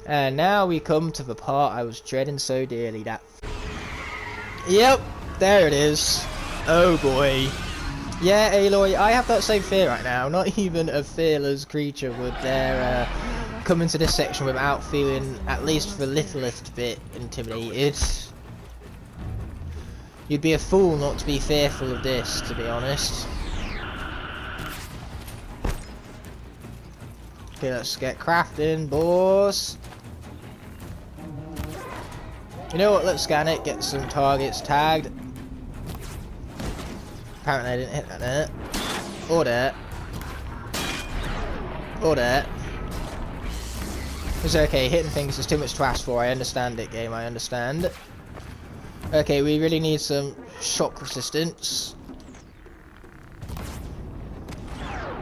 And now we come to the part I was dreading so dearly. That. Yep, there it is. Oh boy. Yeah, Aloy, I have that same fear right now. Not even a fearless creature would dare come into this section without feeling at least the littlest bit intimidated. You'd be a fool not to be fearful of this, to be honest. Okay, let's get crafting, boss. You know what, let's scan it, get some targets tagged. Apparently I didn't hit that there. Or that. Or that. It's okay, hitting things is too much to ask for, I understand it, game, I understand. Okay, we really need some shock resistance.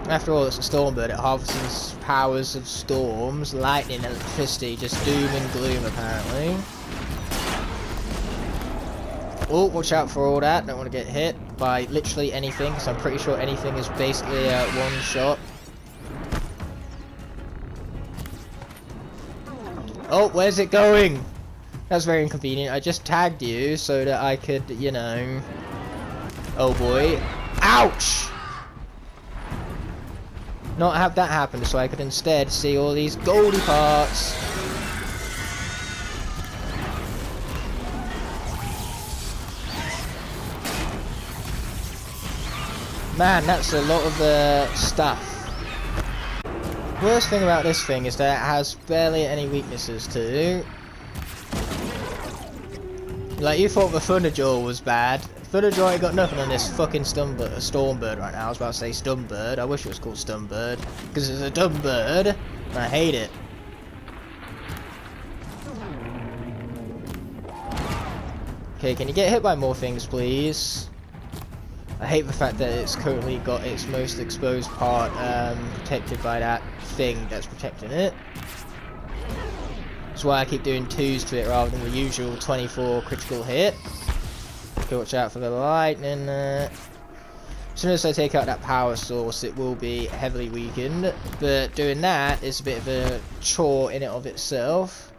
After all, it's a storm bird, it harvests powers of storms, lightning, electricity, just doom and gloom apparently. Oh, watch out for all that, don't want to get hit by literally anything, because I'm pretty sure anything is basically a one shot. Oh, where's it going? That's very inconvenient. I just tagged you so that I could, you know... Oh boy. Ouch! Not have that happen, so I could instead see all these goldy parts. Man, that's a lot of stuff. Worst thing about this thing is that it has barely any weaknesses too. Like, you thought the Thunderjaw was bad. Thunderjaw ain't got nothing on this fucking Stormbird right now. I was about to say Stunbird. I wish it was called Stunbird. Because it's a dumb bird. And I hate it. Okay, can you get hit by more things, please? I hate the fact that it's currently got its most exposed part protected by that thing that's protecting it. That's why I keep doing 2s to it rather than the usual 24 critical hit. Okay, watch out for the lightning. As soon as I take out that power source, it will be heavily weakened. But doing that is a bit of a chore in it of itself.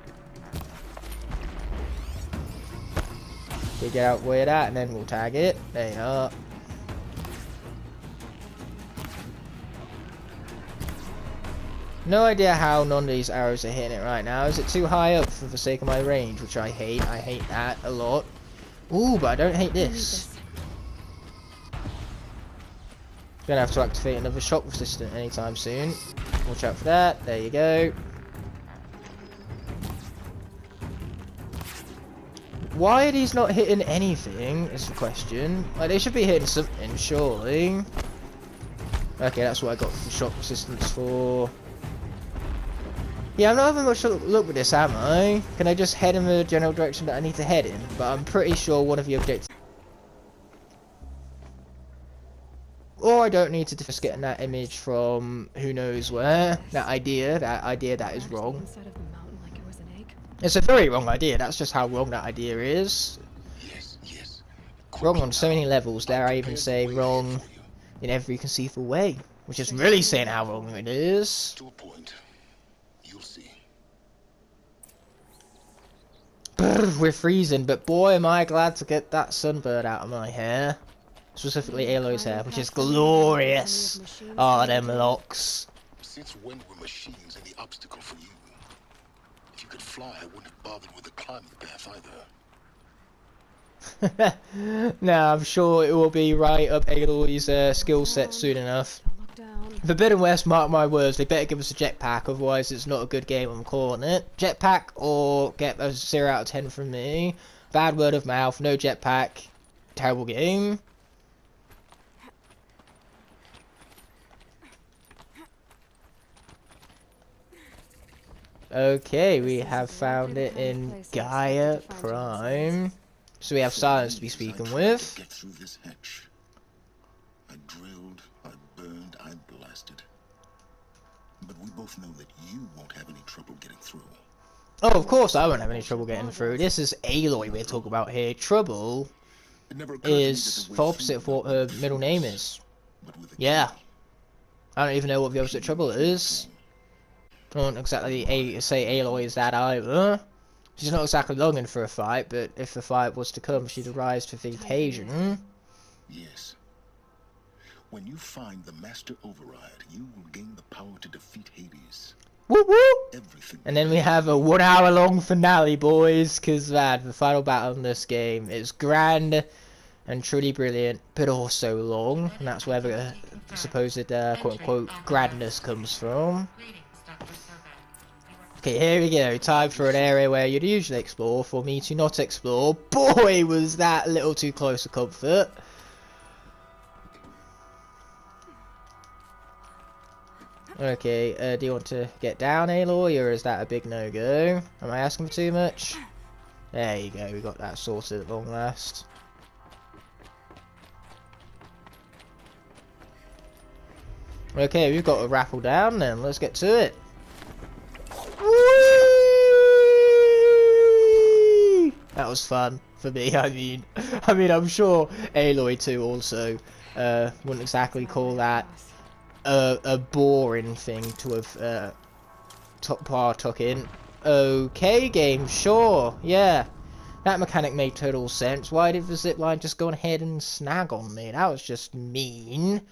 Okay, get out with that, and then we'll tag it. There you are. No idea how none of these arrows are hitting it right now. Is it too high up for the sake of my range, which I hate. I hate that a lot. Ooh, but I don't hate this. Gonna have to activate another shock resistant anytime soon. Watch out for that. There you go. Why are these not hitting anything is the question. Like, they should be hitting something, surely. Okay, that's what I got the shock resistance for. Yeah, I'm not having much luck with this, am I? Can I just head in the general direction that I need to head in? But I'm pretty sure one of the objectives... Or I don't need to just get that image from who knows where. That idea that is wrong. It's a very wrong idea, that's just how wrong that idea is. Wrong on so many levels, dare I even say wrong in every conceivable way. Which is really saying how wrong it is. We're freezing, but boy am I glad to get that sunbird out of my hair. Specifically Aloy's hair, which is glorious. Ah, them locks. Since when were machines any obstacle for you? If you could fly, I wouldn't have bothered with the climbing path either. Nah, I'm sure it will be right up Aloy's skill set soon enough. Forbidden West, mark my words, they better give us a jetpack, otherwise it's not a good game, I'm calling it. Jetpack or get a 0 out of 10 from me. Bad word of mouth, no jetpack. Terrible game. Okay, we have found it in Gaia Prime. So we have Silence to be speaking with. Get through this hatch. I drilled, I burned, I blasted. But we both know that you won't have any trouble getting through. Oh, of course I won't have any trouble getting through. This is Aloy we're talking about here. Trouble is the opposite of what her middle name is. Yeah. I don't even know what the opposite trouble is. I won't exactly say Aloy is that either. She's not exactly longing for a fight, but if the fight was to come, she'd arise to the occasion. Yes. When you find the Master Override, you will gain the power to defeat Hades. Whoop whoop! Everything. And then we have a 1 hour long finale, boys, because man, the final battle in this game is grand and truly brilliant, but also long, and that's where the supposed quote-unquote grandness comes from. Okay, here we go, time for an area where you'd usually explore, for me to not explore. Boy, was that a little too close to comfort. Okay, do you want to get down, Aloy, or is that a big no-go? Am I asking for too much? There you go, we got that sorted at long last. Okay, we've got a raffle down then, let's get to it. Whee! That was fun for me. I mean, I'm sure Aloy too also wouldn't exactly call that a boring thing to have partook in. Okay, game, sure, yeah. That mechanic made total sense. Why did the zipline just go ahead and snag on me? That was just mean.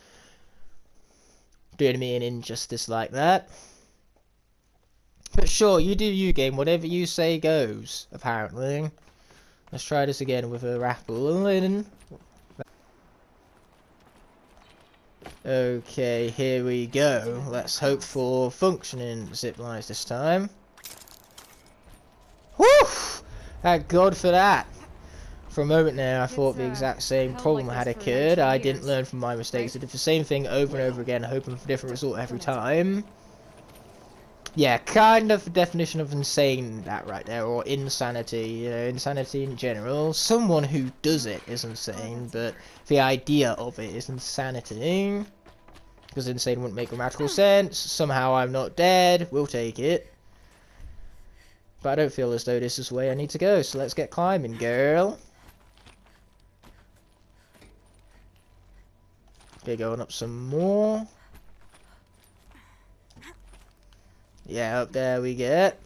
Doing me an injustice like that. But sure, you do you, game. Whatever you say goes, apparently. Let's try this again with a raffle. Okay, here we go. Let's hope for functioning ziplines this time. Whew! Thank God for that. For a moment there, I thought the exact same problem had occurred. I didn't learn from my mistakes. I did the same thing over and over again, hoping for a different result every time. Yeah, kind of the definition of insane, that right there, or insanity. You know, insanity in general. Someone who does it is insane, but the idea of it is insanity. Because insane wouldn't make grammatical sense. Somehow I'm not dead. We'll take it. But I don't feel as though this is the way I need to go, so let's get climbing, girl. Okay, going up some more. Yeah, up there we get.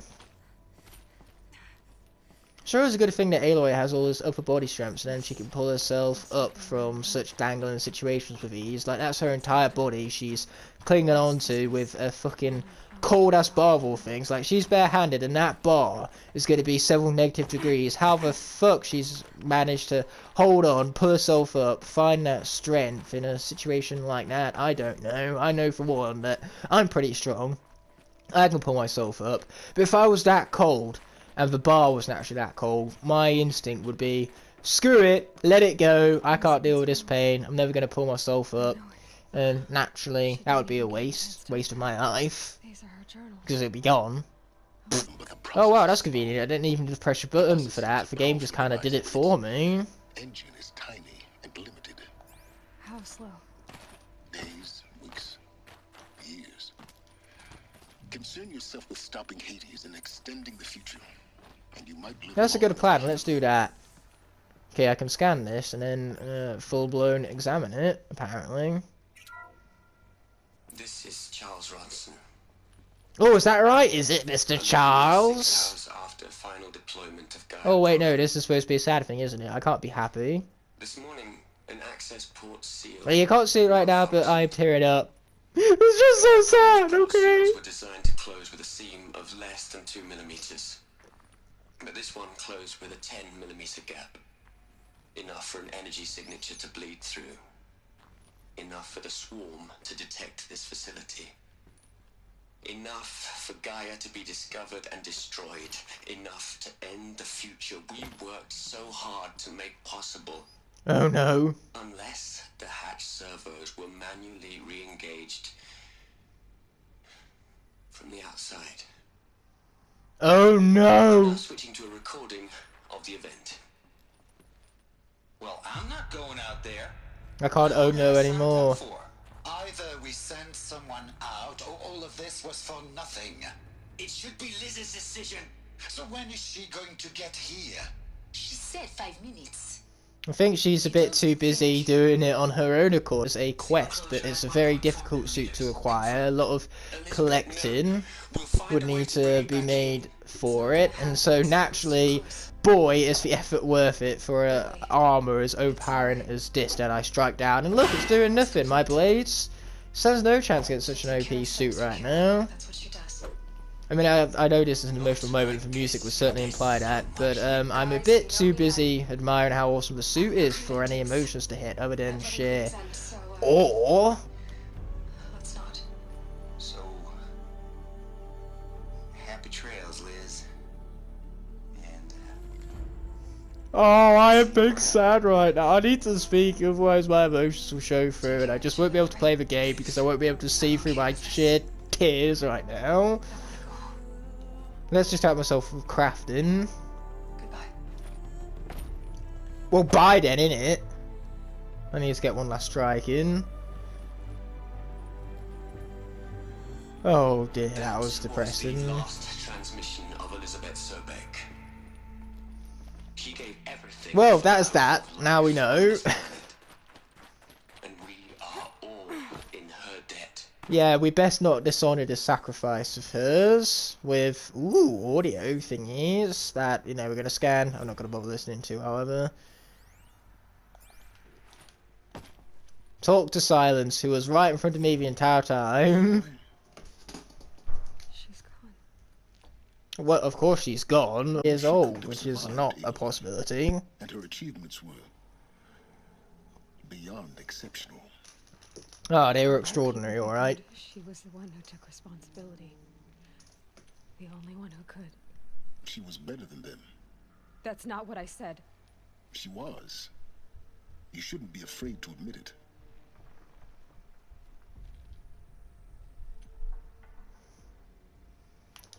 Sure is a good thing that Aloy has all this upper body strength, and then she can pull herself up from such dangling situations with ease. Like, that's her entire body she's clinging on to with a fucking cold-ass bar of all things. Like, she's barehanded, and that bar is going to be several negative degrees. How the fuck she's managed to hold on, pull herself up, find that strength in a situation like that, I don't know. I know for one that I'm pretty strong. I can pull myself up. But if I was that cold, and the bar was naturally that cold, my instinct would be, screw it, let it go, I can't deal with this pain, I'm never going to pull myself up. And naturally, that would be a waste of my life. Because it'd be gone. Oh wow, that's convenient, I didn't even just press a button for that, the game just kind of did it for me. Engine is tiny and limited. How slow? Days, weeks, years. Concern yourself with stopping Hades and extending the future, and you might live. That's a good plan, let's do that. Okay, I can scan this and then full-blown examine it, apparently. This is Charles Ronson. Oh, is that right? Is it, Mr. Charles? 6 hours after final deployment of Gaia. Oh wait, no, this is supposed to be a sad thing, isn't it? I can't be happy. This morning, an access port sealed. Well, you can't see it right now, but I'm tearing up. It's just so sad, okay? Seals were designed to close with a seam of less than 2 millimeters. But this one closed with a 10 millimeter gap. Enough for an energy signature to bleed through. Enough for the swarm to detect this facility. Enough for Gaia to be discovered and destroyed. Enough to end the future we worked so hard to make possible. Oh no. Unless the hatch servos were manually re-engaged from the outside. Oh no. Now switching to a recording of the event. Well, I'm not going out there. I can't oh no anymore. Either we send someone out, or all of this was for nothing. It should be Liz's decision. So when is she going to get here? She said 5 minutes. I think she's a bit too busy doing it on her own accord as a quest, but it's a very difficult suit to acquire. A lot of collecting would need to be made for it, and so naturally, boy, is the effort worth it for a armor as overpowering as this that I strike down. And look, it's doing nothing. My blades stands no chance against such an OP suit right now. That's what she does. I mean, I know this is an emotional moment, the music was certainly implied at, but I'm a bit too busy admiring how awesome the suit is for any emotions to hit, other than sheer awe. Let's not. So, happy trails, Liz. And, Oh, I am big sad right now. I need to speak, otherwise my emotions will show through, and I just won't be able to play the game because I won't be able to see through my sheer tears right now. Let's just help myself with crafting. Goodbye. Well, bye then, innit? I need to get one last strike in. Oh dear, that was depressing. The last transmission of Elizabeth Sobeck. She gave everything. Well, that's that. Now we know. And we are all in her debt. Yeah, we best not dishonour the sacrifice of hers with, ooh, audio thingies that, you know, we're going to scan. I'm not going to bother listening to, however. Talk to Silence, who was right in front of me the entire time. She's gone. Well, of course she's gone. Years old, which is not a possibility. And her achievements were beyond exceptional. Oh, they were extraordinary, alright. She was the one who took responsibility. The only one who could. She was better than them. That's not what I said. She was. You shouldn't be afraid to admit it.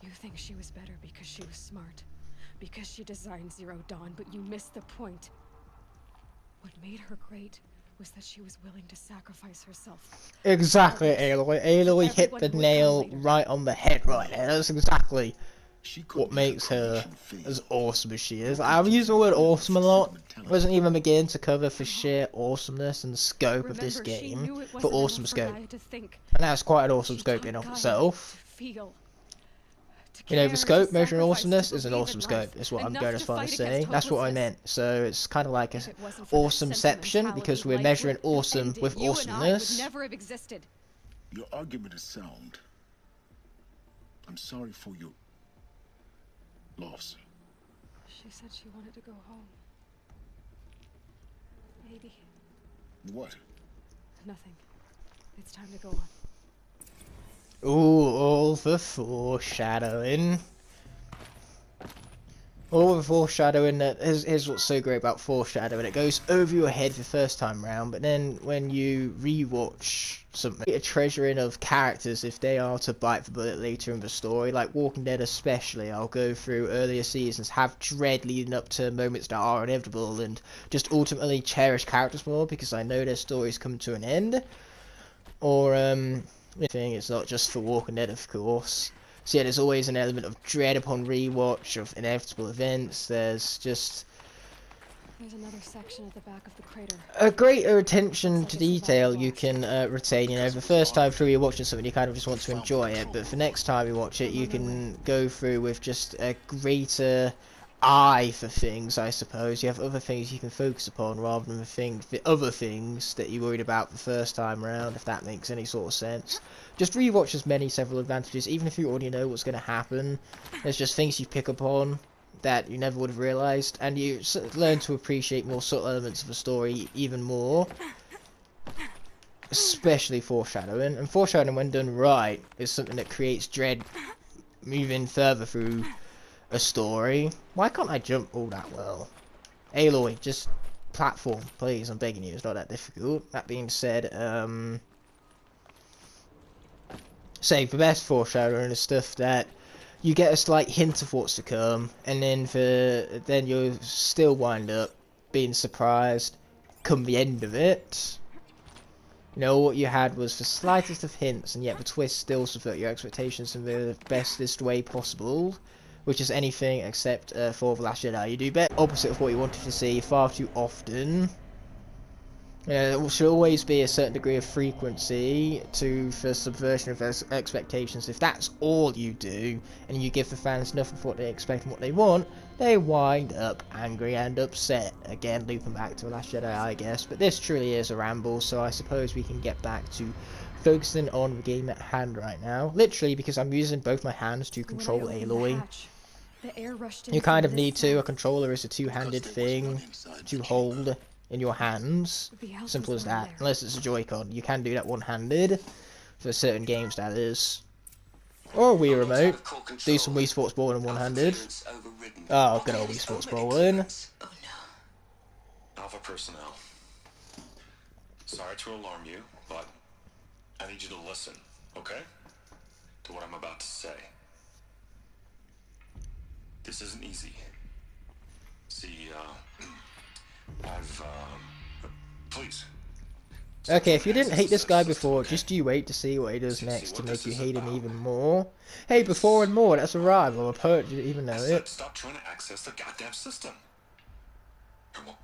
You think she was better because she was smart. Because she designed Zero Dawn, but you missed the point. What made her great was that she was willing to sacrifice herself. Exactly, Aloy. Aloy hit the nail right on the head right there. That's exactly what makes her as awesome as she is. I'm using the word awesome a lot. It wasn't even begin to cover for sheer awesomeness and scope of this game. For awesome scope. And that's quite an awesome scope in of itself. You know, the scope measuring awesomeness is an awesome scope, is what I'm going as far as saying. That's what I meant. So it's kind of like an awesomeception, because we're measuring awesome with awesomeness. Your argument is sound. I'm sorry for your loss. She said she wanted to go home. Maybe. What? Nothing. It's time to go on. Ooh, all the foreshadowing. All the foreshadowing. Here's what's so great about foreshadowing. It goes over your head the first time round, but then when you rewatch something, a treasuring of characters if they are to bite the bullet later in the story. Like Walking Dead especially, I'll go through earlier seasons, have dread leading up to moments that are inevitable, and just ultimately cherish characters more because I know their stories come to an end. Or it's not just for Walking Dead, of course. So yeah, there's always an element of dread upon rewatch of inevitable events. There's another section at the back of the crater. A greater attention to detail you can retain. You know, the first time through you're watching something, you kind of just want to enjoy it, but the next time you watch it, you can go through with just a greater eye for things, I suppose. You have other things you can focus upon rather than the other things that you worried about the first time around, if that makes any sort of sense. Just rewatch has many several advantages, even if you already know what's going to happen. There's just things you pick up on that you never would have realised, and you learn to appreciate more subtle elements of the story even more. Especially foreshadowing. And foreshadowing, when done right, is something that creates dread moving further through a story. Why can't I jump all that well? Aloy, just platform, please, I'm begging you, it's not that difficult. That being said, say, the best foreshadowing is stuff that you get a slight hint of what's to come, and then you'll still wind up being surprised come the end of it. You know, what you had was the slightest of hints, and yet the twist still subvert your expectations in the bestest way possible. which is anything except for The Last Jedi. You do better opposite of what you wanted to see far too often. There should always be a certain degree of frequency for subversion of expectations. If that's all you do, and you give the fans enough of what they expect and what they want, they wind up angry and upset. Again, looping back to The Last Jedi, I guess. But this truly is a ramble, so I suppose we can get back to focusing on the game at hand right now. Literally, because I'm using both my hands to control Aloy. You kind of need to. A controller is a two-handed thing to hold in your hands. Simple as that. Unless it's a Joy-Con. You can do that one-handed. For certain games, that is. Or a Wii Remote. Do some Wii Sports Bowling one-handed. Oh, good old Wii Sports Bowling. Oh no. Alpha personnel. Sorry to alarm you, but I need you to listen, okay? To what I'm about to say. This isn't easy. See, please. Okay, if you didn't hate this guy before, just you wait to see what he does next to make you hate him even more. Hey, before and more, that's a rhyme. Well, a poet didn't even know it. Stop trying to access the goddamn system.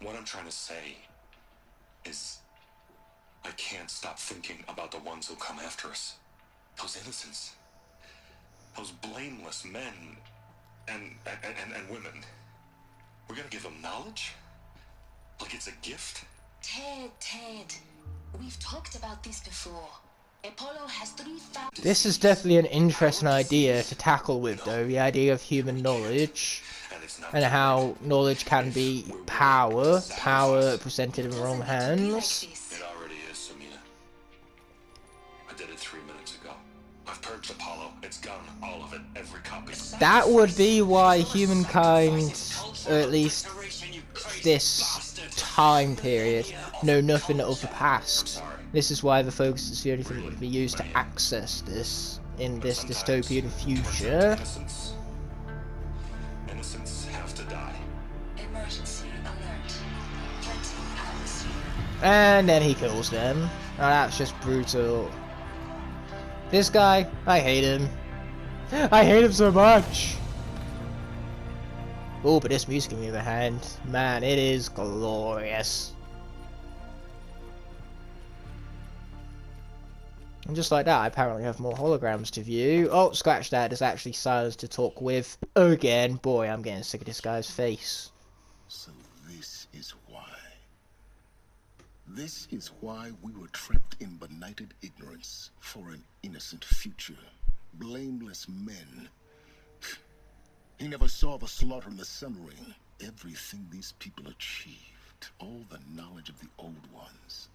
What I'm trying to say is, I can't stop thinking about the ones who come after us. Those innocents. Those blameless men and women. We're gonna give them knowledge? Like it's a gift? Ted. We've talked about this before. Apollo has 3,000... This is definitely an interesting idea to tackle with, though. The idea of human knowledge. And how knowledge can be power. Power presented in the wrong hands. It already is, Samina. I did it 3 minutes ago. I've purged Apollo. It's gone. All of it. Every copy. That would be why humankind, or at least this time period, know nothing of the past. This is why the focus is the only thing that can be used to access this in this dystopian future. Innocents have to die. Emergency alert. Threatening atmosphere. And then he kills them. Oh, that's just brutal. This guy, I hate him. I hate him so much. Oh, but this music on the other hand, man, it is glorious. And just like that, I apparently have more holograms to view. Oh, scratch that, there's actually silence to talk with. Again, boy, I'm getting sick of this guy's face. So this is why. This is why we were trapped in benighted ignorance for an innocent future. Blameless men. He never saw the slaughter in the Sun Ring. Everything these people achieved, all the knowledge of the old ones,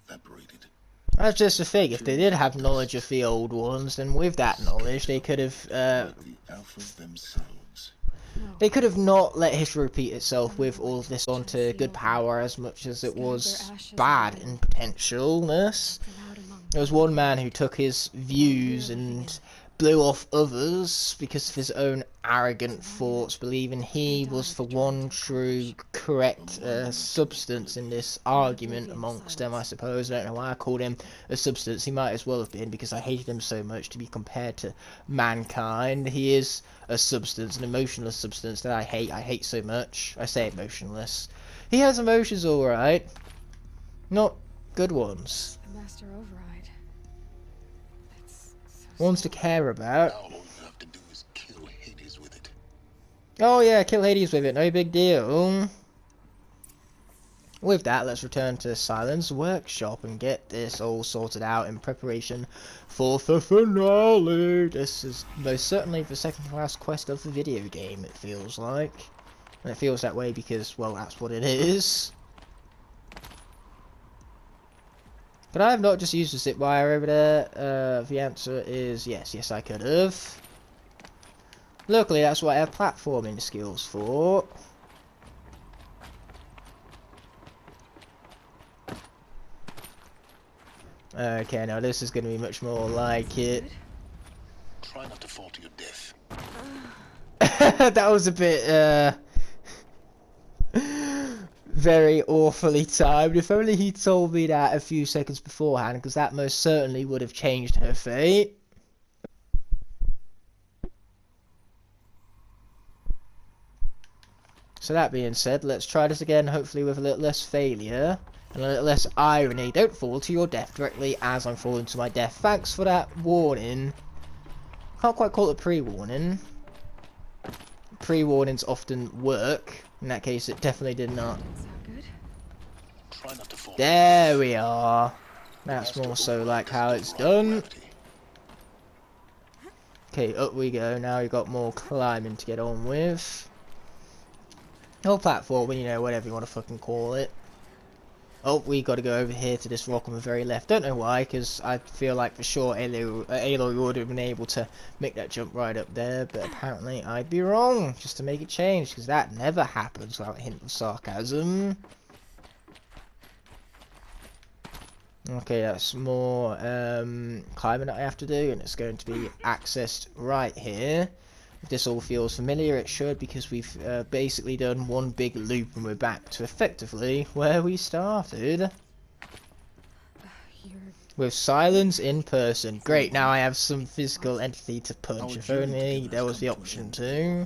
evaporated. That's just the thing, if they did have knowledge of the old ones, then with that knowledge they could have, The Alphas themselves. they could have not let history repeat itself with all of this onto good power as much as it was bad in potentialness. There was one man who took his views and blew off others because of his own arrogant thoughts, believing he was the one true correct substance in this argument amongst them, I suppose. I don't know why I called him a substance. He might as well have been, because I hated him so much to be compared to mankind. He is a substance, an emotionless substance that I hate so much. I say emotionless. He has emotions, alright. Not good ones. Master Override. Ones to care about. Now all you have to do is kill Hades with it. Oh yeah, kill Hades with it, no big deal. With that, let's return to Silence Workshop and get this all sorted out in preparation for the finale. This is most certainly the second to last quest of the video game, it feels like. And it feels that way because, well, that's what it is. Could I have not just used the zip wire over there? The answer is yes, I could have. Luckily, that's what I have platforming skills for. Okay, now this is going to be much more like it. Try not to fall to your death. That was a bit, very awfully timed. If only he told me that a few seconds beforehand, because that most certainly would have changed her fate. So that being said, let's try this again, hopefully with a little less failure and a little less irony. Don't fall to your death directly as I'm falling to my death. Thanks for that warning. Can't quite call it a pre-warning. Pre-warnings often work. In that case, it definitely did not. Good. Try not to fall. There we are. That's more so like how it's done. Okay, up we go. Now we've got more climbing to get on with. Or platforming, you know, whatever you want to fucking call it. Oh, we got to go over here to this rock on the very left. Don't know why, because I feel like for sure Aloy would have been able to make that jump right up there, but apparently I'd be wrong, just to make it change, because that never happens without a hint of sarcasm. Okay, that's more climbing that I have to do, and it's going to be accessed right here. If this all feels familiar, it should, because we've basically done one big loop and we're back to effectively where we started. With silence in person. Great, now I have some physical entity to punch. If only there was the option to.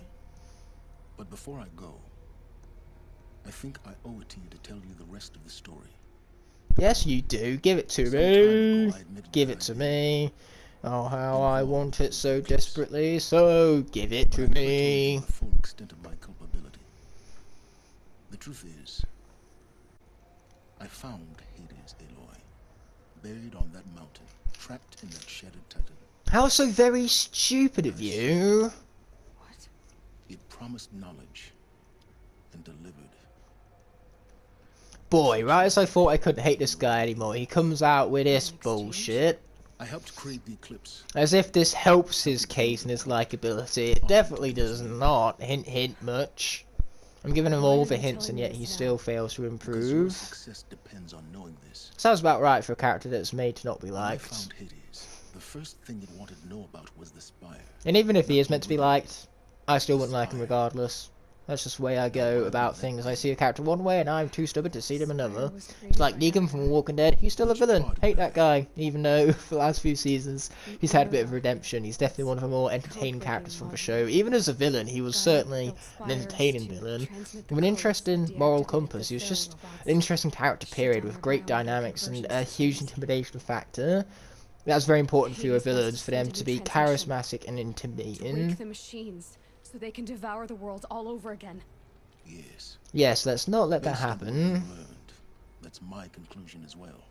But before I go, I think I owe it to you to tell you the rest of the story. Yes, you do. Give it to me. Give it to me. Oh, how I want it so desperately. So, give it to me. The full extent of my culpability. The truth is, I found Hades, Aloy, buried on that mountain, trapped in that shattered titan. How so very stupid of you. What? It promised knowledge and delivered. Boy, right as I thought I couldn't hate this guy anymore, he comes out with this bullshit. I helped create the eclipse. As if this helps his case and his likability. It definitely does not. Hint, hint much. I'm giving him all the hints and yet he still fails to improve. Success depends on knowing this. Sounds about right for a character that's made to not be When I liked. found Hades, the first thing it wanted to know about was the spire. And even if he is meant to be liked, I still wouldn't like him regardless. That's just the way I go about things. I see a character one way and I'm too stubborn to see them another. It's like Negan from Walking Dead. He's still a villain. Hate that guy. Even though for the last few seasons he's had a bit of redemption. He's definitely one of the more entertaining characters from the show. Even as a villain, he was certainly an entertaining villain. With an interesting moral compass. He was just an interesting character period with great dynamics and a huge intimidation factor. That's very important for your villains, for them to be charismatic and intimidating. Wake the machines, so they can devour the world all over again. Yes. Yes, let's not let that Based on what happen. I've learned, that's my conclusion as well.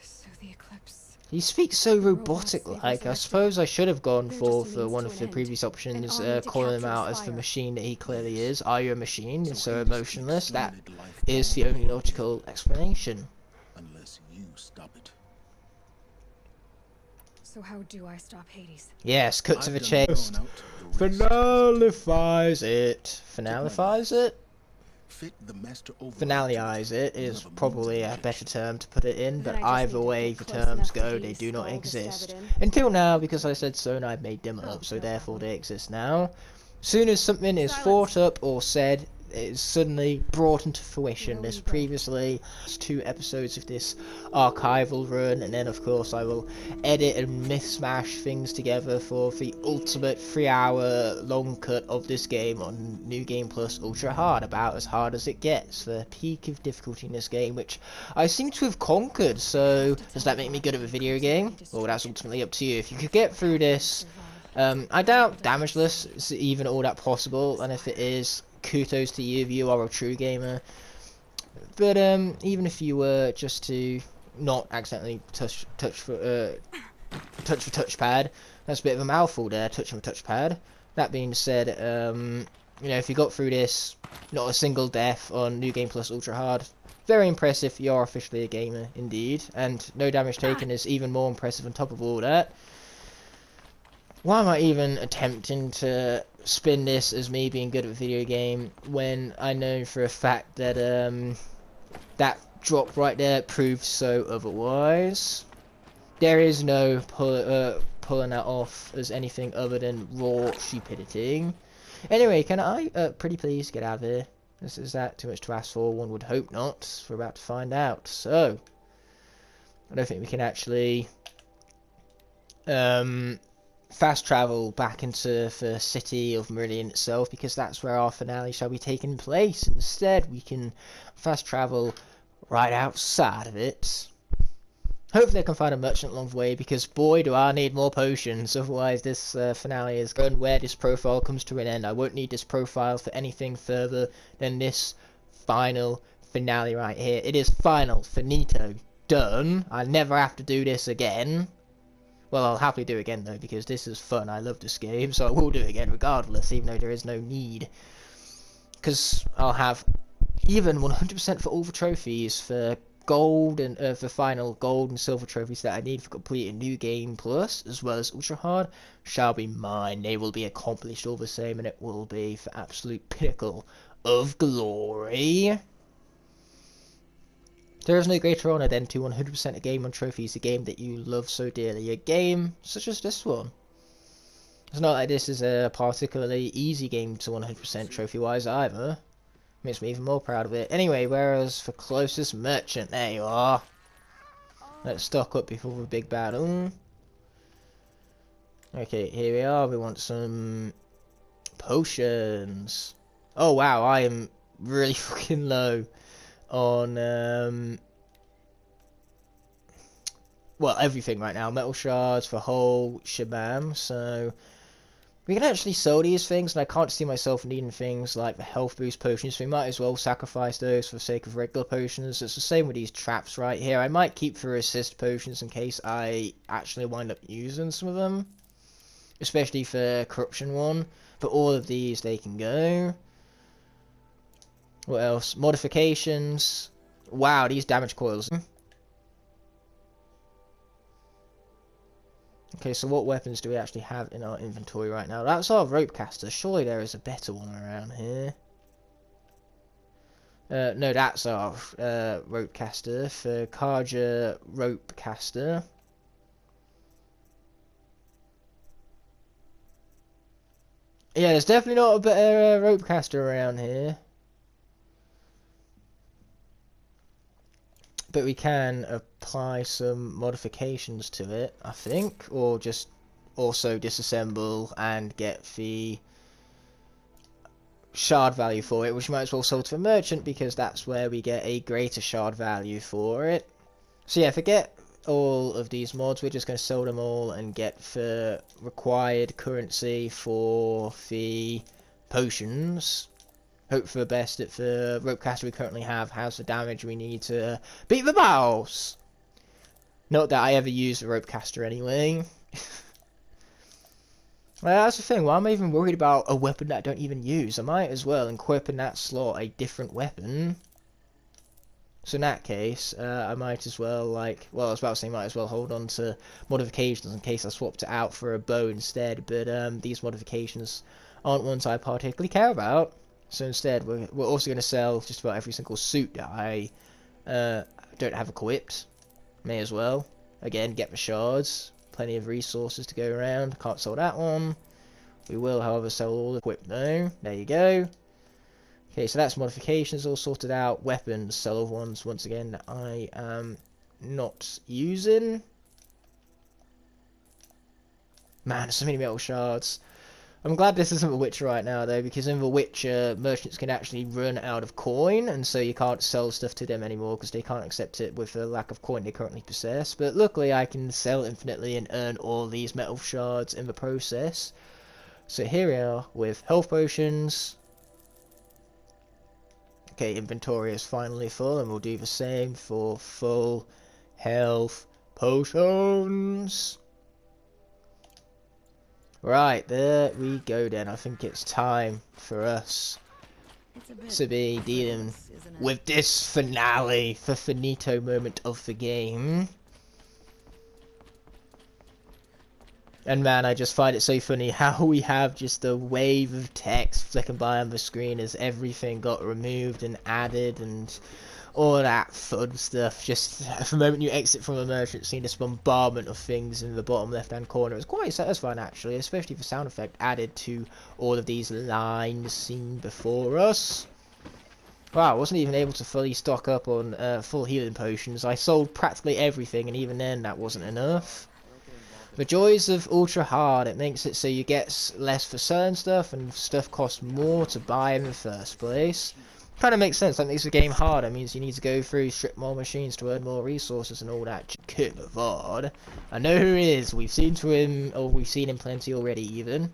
So the eclipse. He speaks so robotic-like. I suppose I should have gone for one of the previous options, calling him out as the machine that he clearly is. Are you a machine? You're so emotionless. That is the only logical explanation. Unless you stop it. So how do I stop Hades? Yes, cut to the I've done chase. thrown out the rest. Finalifies it. Finalifies it? Fit the master over. Finalize it is probably a better term to put it in, but Then I just either need to way get the close terms enough to go, they Hades' do not skull to stab exist. it in. Until now, because I said so and I've made them up, so therefore they exist now. Soon as something is thought up or said, it is suddenly brought into fruition. There's previously 2 episodes of this archival run, and then of course I will edit and mismash things together for the ultimate 3-hour long cut of this game on New Game Plus Ultra Hard, about as hard as it gets, the peak of difficulty in this game, which I seem to have conquered. So does that make me good at a video game? Well, that's ultimately up to you. If you could get through this, I doubt damageless is even all that possible, and if it is, kudos to you if you are a true gamer. But even if you were just to not accidentally touch the touchpad, that's a bit of a mouthful there, touching the touchpad. That being said, you know, if you got through this, not a single death on New Game Plus Ultra Hard, very impressive. You're officially a gamer indeed, and no damage taken is even more impressive on top of all that. Why am I even attempting to spin this as me being good at a video game when I know for a fact that that drop right there proves so otherwise? There is no pulling that off as anything other than raw stupidity. Anyway, can I pretty please get out of here? Is that too much to ask for? One would hope not. We're about to find out. So, I don't think we can actually fast travel back into the city of Meridian itself, because that's where our finale shall be taking place. Instead, we can fast travel right outside of it. Hopefully I can find a merchant along the way, because boy do I need more potions, otherwise this finale is going where this profile comes to an end. I won't need this profile for anything further than this final finale right here. It is final, finito, done. I never have to do this again. Well, I'll happily do it again though, because this is fun. I love this game, so I will do it again regardless, even though there is no need. Because I'll have even 100% for all the trophies, for gold and for final gold and silver trophies that I need for completing New Game Plus, as well as Ultra Hard, shall be mine. They will be accomplished all the same, and it will be for absolute pinnacle of glory. There is no greater honour than to 100% a game on trophies, a game that you love so dearly, a game such as this one. It's not like this is a particularly easy game to 100% trophy-wise either. Makes me even more proud of it. Anyway, whereas for closest merchant, there you are. Let's stock up before the big battle. Okay, here we are. We want some potions. Oh wow, I am really fucking low on well, everything right now. Metal shards for whole shabam, so we can actually sell these things, and I can't see myself needing things like the health boost potions, so we might as well sacrifice those for the sake of regular potions. It's the same with these traps right here. I might keep the assist potions in case I actually wind up using some of them, especially for corruption one, but all of these, they can go. What else? Modifications. Wow, these damage coils. Okay, so what weapons do we actually have in our inventory right now? That's our rope caster. Surely there is a better one around here. No, that's our rope caster. For Karja rope caster. Yeah, there's definitely not a better rope caster around here. But we can apply some modifications to it, I think, or just also disassemble and get the shard value for it, which might as well sell to a merchant, because that's where we get a greater shard value for it. So yeah, forget all of these mods, we're just going to sell them all and get the required currency for the potions. Hope for the best that the rope caster we currently have has the damage we need to beat the boss. Not that I ever use the rope caster anyway. Well, that's the thing. Why am I even worried about a weapon that I don't even use? I might as well equip in that slot a different weapon. So in that case, I might as well, like, well, I was about to say might as well hold on to modifications in case I swapped it out for a bow instead. But these modifications aren't ones I particularly care about. So instead, we're also going to sell just about every single suit that I don't have equipped. May as well. Again, get the shards. Plenty of resources to go around. Can't sell that one. We will, however, sell all the equip though. There you go. Okay, so that's modifications all sorted out. Weapons, sell all ones, once again, that I am not using. Man, so many metal shards. I'm glad this isn't The Witcher right now, though, because in The Witcher, merchants can actually run out of coin, and so you can't sell stuff to them anymore, because they can't accept it with the lack of coin they currently possess. But luckily, I can sell infinitely and earn all these metal shards in the process. So here we are with health potions. Okay, inventory is finally full, and we'll do the same for full health potions. Right, there we go then. I think it's time for us to be dealing with this finale, the finito moment of the game. And man, I just find it so funny how we have just a wave of text flicking by on the screen as everything got removed and added and all that fun stuff. Just the moment you exit from a merchant, seeing this bombardment of things in the bottom left hand corner is quite satisfying actually, especially the sound effect added to all of these lines seen before us. Wow, I wasn't even able to fully stock up on full healing potions. I sold practically everything, and even then that wasn't enough. The joys of ultra hard, it makes it so you get less for certain stuff and stuff costs more to buy in the first place. Kind of makes sense. That makes the game harder. It means you need to go through, strip more machines to earn more resources and all that kit of odd. I know who he is. We've seen him plenty already even.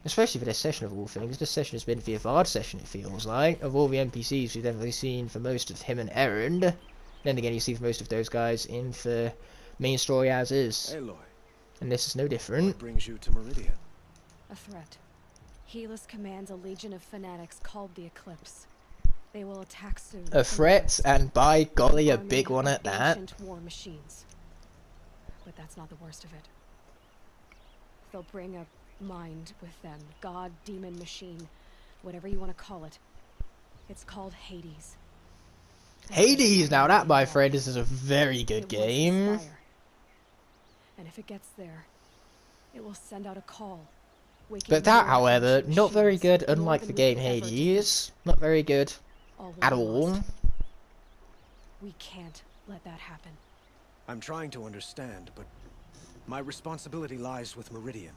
Especially for this session of all things. This session has been the Vard session, it feels like. Of all the NPCs we've definitely seen for most of him and Erend. Then again, you see for most of those guys in the main story as is. Aloy, And this is no different. what brings you to Meridian? A threat. Helis commands a legion of fanatics called the Eclipse. They will attack soon. A threat, and by golly, a big one at that. Ancient war machines. But that's not the worst of it. They'll bring a mind with them. God, demon, machine. Whatever you want to call it. It's called Hades. Hades! Now that, my friend, is a very good game. And if it gets there, it will send out a call. But that, however, not very good, unlike the game Hades. Not very good at all. We can't let that happen. I'm trying to understand, but my responsibility lies with Meridian.